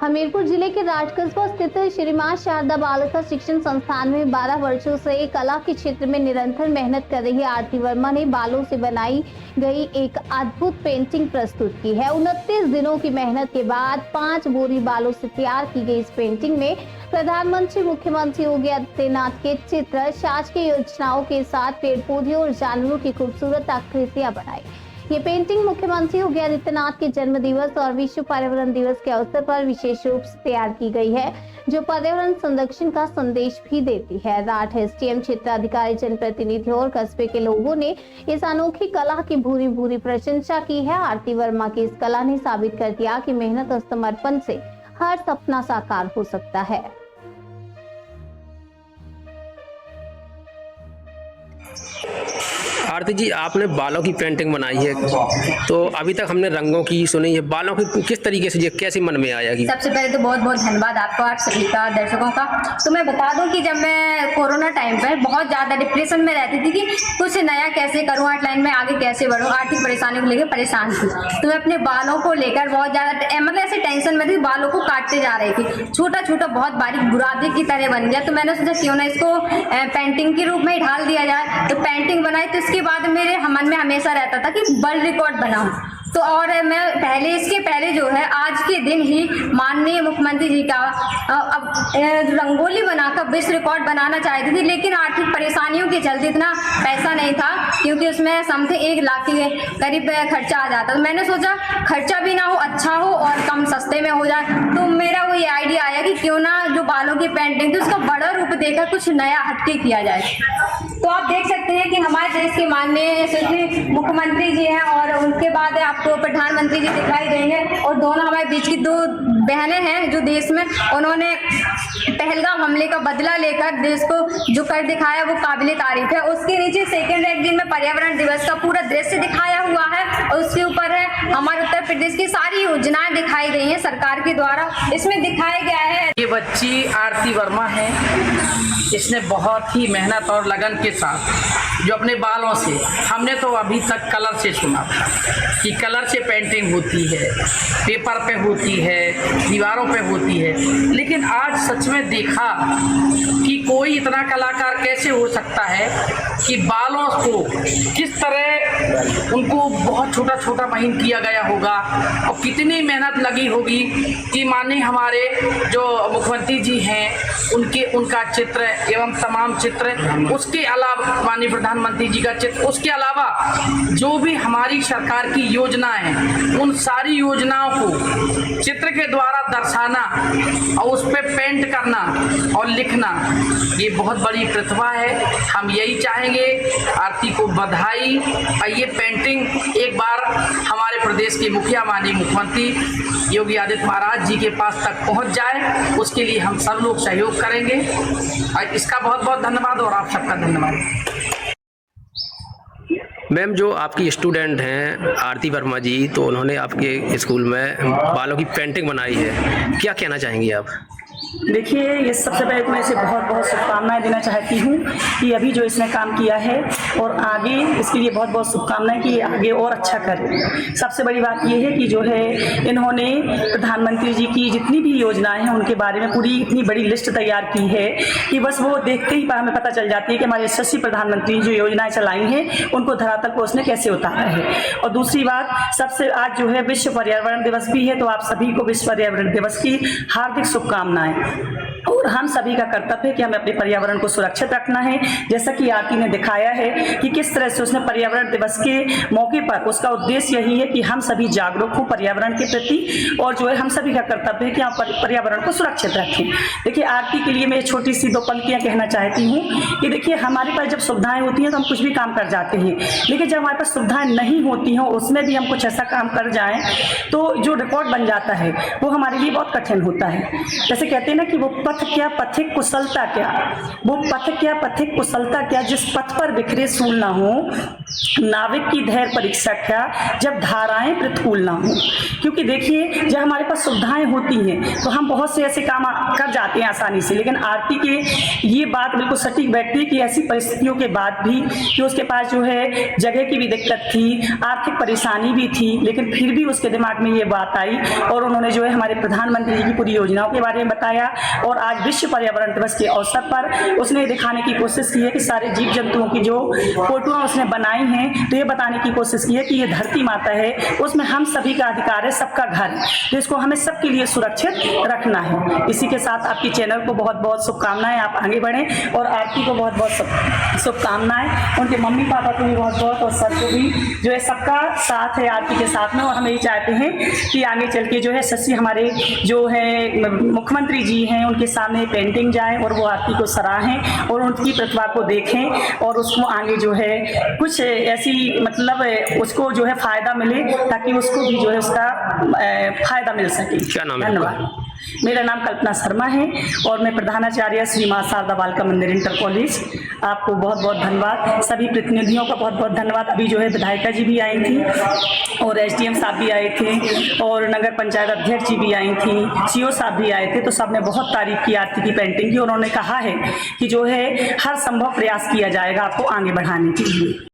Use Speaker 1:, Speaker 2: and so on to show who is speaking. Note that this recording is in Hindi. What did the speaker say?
Speaker 1: हमीरपुर जिले के राजकस्बा स्थित श्री मां शारदा बालिका शिक्षण संस्थान में 12 वर्षों से कला के क्षेत्र में निरंतर मेहनत कर रही आरती वर्मा ने बालों से बनाई गई एक अद्भुत पेंटिंग प्रस्तुत की है। 29 दिनों की मेहनत के बाद 5 बोरी बालों से तैयार की गई इस पेंटिंग में प्रधानमंत्री मुख्यमंत्री योगी आदित्यनाथ के चित्र, शासकीय योजनाओं के साथ पेड़ पौधे और जानवरों की खूबसूरत आकृतियां बनाई। ये पेंटिंग मुख्यमंत्री योगी आदित्यनाथ के जन्म दिवस और विश्व पर्यावरण दिवस के अवसर पर विशेष रूप से तैयार की गई है, जो पर्यावरण संरक्षण का संदेश भी देती है। राठ एसडीएम, क्षेत्राधिकारी, जनप्रतिनिधियों और कस्बे के लोगों ने इस अनोखी कला की भूरी भूरी प्रशंसा की है। आरती वर्मा की इस कला ने साबित कर दिया कि मेहनत और समर्पण से हर सपना साकार हो सकता है।
Speaker 2: आरती जी, आपने बालों की पेंटिंग बनाई है, तो अभी तक हमने रंगों की सुनी है, बालों की किस तरीके से, ये कैसे मन में आया? कि
Speaker 3: सबसे पहले तो बहुत बहुत धन्यवाद आपको, आप सभी का, दर्शकों का। तो मैं बता दूं कि जब मैं कोरोना टाइम पर बहुत ज़्यादा डिप्रेशन में रहती थी कि कुछ नया कैसे करूं, आर्ट लाइन में आगे कैसे बढ़ूं, आर्थिक परेशानियों को लेकर परेशान थी। तो मैं अपने बालों को लेकर बहुत ज़्यादा मतलब ऐसे टेंशन में थी, बालों को काटते जा रही थी, छोटा छोटा बहुत बारीक बुरादे की तरह बन गया। तो मैंने सोचा क्यों ना इसको पेंटिंग के रूप में ढाल दिया जाए। तो पेंटिंग बनाई, तो इसके बाद मेरे मन में हमेशा रहता था कि वर्ल्ड रिकॉर्ड बनाऊं। तो और मैं इसके पहले जो है आज के दिन ही माननीय मुख्यमंत्री जी का अब रंगोली बनाकर विश्व रिकॉर्ड बनाना चाहती थी, लेकिन आर्थिक परेशानियों के चलते इतना पैसा नहीं था, क्योंकि उसमें समथिंग 1 लाख के करीब खर्चा आ जाता। तो मैंने सोचा खर्चा भी ना हो, अच्छा हो और कम सस्ते में हो जाए। तो मेरा वो ये आइडिया आया कि क्यों ना जो बालों की पेंटिंग थी उसका बड़ा रूप देकर कुछ नया हटके किया जाए। तो आप देख सकते हैं कि हमारे देश के माननीय मुख्यमंत्री जी हैं और उनके बाद आपको प्रधानमंत्री जी दिखाई देंगे, और दोनों हमारे बीच की 2 बहनें हैं जो देश में उन्होंने पहलगाम हमले का बदला लेकर देश को जो कर दिखाया वो काबिले तारीफ है। उसके नीचे सेकेंड एक दिन में पर्यावरण दिवस का पूरा दृश्य दिखाया हुआ है, और उसके ऊपर है हमारे उत्तर प्रदेश की सारी योजनाएं दिखाई गई हैं सरकार के द्वारा। इसमें दिखाया गया है
Speaker 4: ये बच्ची आरती वर्मा है, इसने बहुत ही मेहनत और लगन के साथ जो अपने बालों से, हमने तो अभी तक कलर से सुना था कि कलर से पेंटिंग होती है, पेपर पे होती है, दीवारों पे होती है, लेकिन आज सच में देखा कि कोई इतना कलाकार कैसे हो सकता है कि बालों को किस तरह उनको बहुत छोटा छोटा महीन किया गया होगा और कितनी मेहनत लगी होगी कि माननीय हमारे जो मुख्यमंत्री जी हैं उनका चित्र एवं तमाम चित्र, उसके अलावा माननीय प्रधानमंत्री जी का चित्र, उसके अलावा जो भी हमारी सरकार की योजनाएं हैं उन सारी योजनाओं को चित्र के द्वारा दर्शाना और उस पर पेंट करना और लिखना, ये बहुत बड़ी प्रतिभा है। हम यही चाहेंगे, आरती को बधाई। और ये पेंटिंग एक बार हमारे प्रदेश के मुखिया माननीय मुख्यमंत्री योगी आदित्यनाथ महाराज जी के पास तक पहुंच जाए, उसके लिए हम सब लोग सहयोग करेंगे। और इसका बहुत बहुत धन्यवाद और आप सबका धन्यवाद।
Speaker 2: मैम, जो आपकी स्टूडेंट हैं आरती वर्मा जी, तो उन्होंने आपके स्कूल में बालों की पेंटिंग बनाई है, क्या कहना चाहेंगी आप?
Speaker 5: देखिए, ये सबसे पहले तो मैं इसे बहुत बहुत शुभकामनाएं देना चाहती हूँ कि अभी जो इसने काम किया है और आगे इसके लिए बहुत बहुत शुभकामनाएं कि आगे और अच्छा करे। सबसे बड़ी बात ये है कि जो है इन्होंने प्रधानमंत्री जी की जितनी भी योजनाएं हैं उनके बारे में पूरी इतनी बड़ी लिस्ट तैयार की है कि बस वो देखते ही हमें पता चल जाती है कि हमारे यशस्वी प्रधानमंत्री जो योजनाएं चलाई हैं उनको धरातल पर उसने कैसे उतारा है। और दूसरी बात, सबसे आज जो है विश्व पर्यावरण दिवस भी है, तो आप सभी को विश्व पर्यावरण दिवस की हार्दिक शुभकामनाएं। और हम सभी का कर्तव्य है कि हमें अपने पर्यावरण को सुरक्षित रखना है, जैसा कि आरती ने दिखाया है कि किस तरह से उसने पर्यावरण दिवस के मौके पर उसका उद्देश्य यही है कि हम सभी जागरूक हों पर्यावरण के प्रति, और जो है हम सभी का कर्तव्य है कि हम पर्यावरण को सुरक्षित रखें। देखिए, आरती के लिए मैं छोटी सी 2 पंक्तियां कहना चाहती हूँ कि देखिए, हमारे पास जब सुविधाएं होती हैं तो हम कुछ भी काम कर जाते हैं, लेकिन जब हमारे पास सुविधाएं नहीं होती हैं उसमें भी हम कुछ ऐसा काम कर जाएं तो जो रिकॉर्ड बन जाता है वो हमारे लिए बहुत कठिन होता है। जैसे कहते कहते हैं ना कि वो पथ क्या पथिक कुशलता क्या, वो पथ क्या पथिक कुशलता क्या, जिस पथ पर बिखरे सूल ना हो, नाविक की धैर्य परीक्षा क्या, जब धाराएं प्रतिकूल ना हो। क्योंकि देखिए जब हमारे पास सुविधाएं होती हैं तो हम बहुत से ऐसे काम कर जाते हैं आसानी से, लेकिन आरती के ये बात बिल्कुल सटीक बैठती है कि ऐसी परिस्थितियों के बाद भी कि उसके पास जो है जगह की भी दिक्कत थी, आर्थिक परेशानी भी थी, लेकिन फिर भी उसके दिमाग में ये बात आई और उन्होंने जो है हमारे प्रधानमंत्री जी की पूरी योजनाओं के बारे में बताया। और आज विश्व पर्यावरण दिवस के अवसर पर उसने दिखाने की कोशिश की है कि सारे जीव जंतुओं की जो फोटोआं उसने बनाई हैं, तो ये बताने की कोशिश की है कि ये धरती माता है, उसमें हम सभी का अधिकार है, सबका घर है, तो इसको हमें सबके लिए सुरक्षित रखना है। इसी के साथ आपकी चैनल को बहुत बहुत शुभकामनाएं, आप आगे बढ़ें, और आरती को बहुत बहुत शुभकामनाएं, उनके मम्मी पापा को भी बहुत बहुत, और सर को भी जो है सबका साथ है आरती के साथ में। और हम यही चाहते हैं कि आगे चल के जो है शशि हमारे जो है मुख्यमंत्री जी हैं उनके सामने पेंटिंग जाए और वो आरती को सराहें और उनकी प्रतिभा को देखें और उसको आगे जो है कुछ ऐसी मतलब उसको जो है फायदा मिले, ताकि उसको भी जो है उसका फायदा मिल सके।
Speaker 2: क्या नाम है?
Speaker 5: धन्यवाद। मेरा नाम कल्पना शर्मा है और मैं प्रधानाचार्य श्री मां शारदा बालिका मंदिर इंटर कॉलेज। आपको बहुत बहुत धन्यवाद, सभी प्रतिनिधियों का बहुत बहुत धन्यवाद। अभी जो है विधायिका जी भी आई थी और एसडीएम साहब भी आए थे और नगर पंचायत अध्यक्ष जी भी आई थी, सीओ साहब भी आए थे, तो सबने बहुत तारीफ की आरती की पेंटिंग की। उन्होंने कहा है कि जो है हर संभव प्रयास किया जाएगा आपको आगे बढ़ाने के लिए।